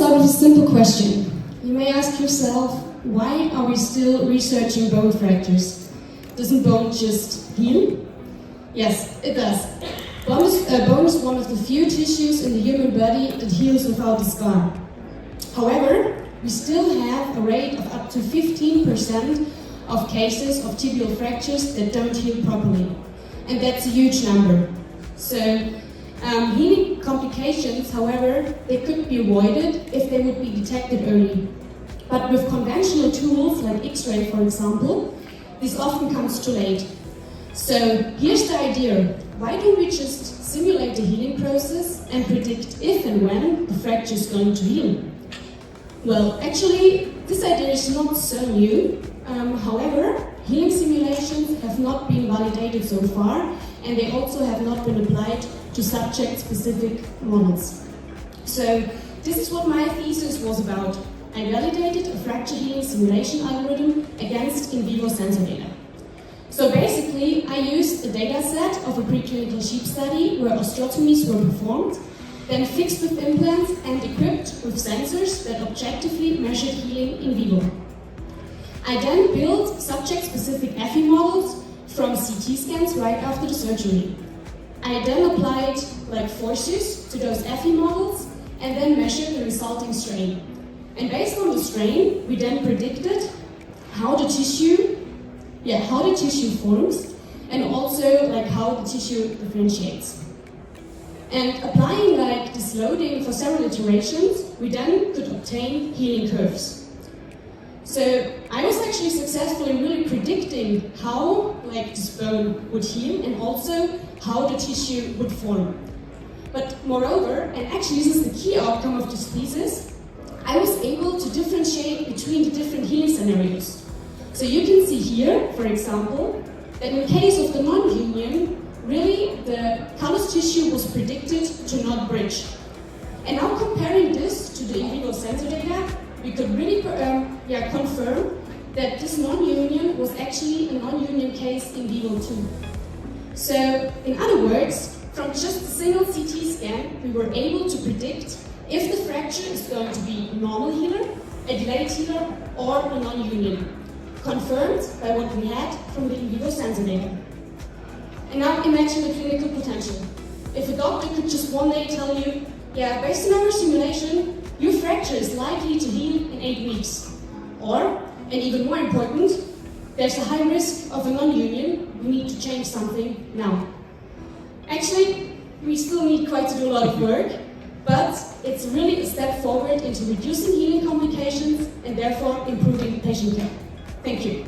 start with a simple question. You may ask yourself, why are we still researching bone fractures? Doesn't bone just heal? Yes, it does. Bone is one of the few tissues in the human body that heals without a scar. However, we still have a rate of up to 15% of cases of tibial fractures that don't heal properly. And that's a huge number. So, healing complications, however, they could be avoided if they would be detected early. But with conventional tools like X-ray, for example, this often comes too late. So here's the idea. Why don't we just simulate the healing process and predict if and when the fracture is going to heal? Well, actually, this idea is not so new. However, healing simulations have not been validated so far, and they also have not been applied to subject-specific models. So this is what my thesis was about. I validated a fracture healing simulation algorithm against in vivo sensor data. So basically, I used a data set of a preclinical sheep study where osteotomies were performed, then fixed with implants and equipped with sensors that objectively measured healing in vivo. I then built subject-specific FE models from CT scans right after the surgery. I then applied forces to those FE models and then measured the resulting strain. And based on the strain, we then predicted how the tissue forms and also how the tissue differentiates. And applying this loading for several iterations, we then could obtain healing curves. So I was actually successful in really predicting how this bone would heal and also how the tissue would form. But moreover, and actually this is the key outcome of this thesis, I was able to differentiate between the different healing scenarios. So you can see here, for example, that in case of the non-union, really the callus tissue was predicted to not bridge. And now comparing this to the in vivo sensor data, we could really confirm that this non-union was actually a non-union case in vivo too. So in other words, from just a single CT scan, we were able to predict if the fracture is going to be a normal healer, a delayed healer, or a non-union, confirmed by what we had from the in vivo sensor data. And now imagine the clinical potential. If a doctor could just one day tell you, yeah, based on our simulation, your fracture is likely to heal in 8 weeks. Or, and even more important, there's a high risk of a non-union, we need to change something now. Actually, we still need quite to do a lot of work, but it's really a step forward into reducing healing complications and therefore improving patient care. Thank you.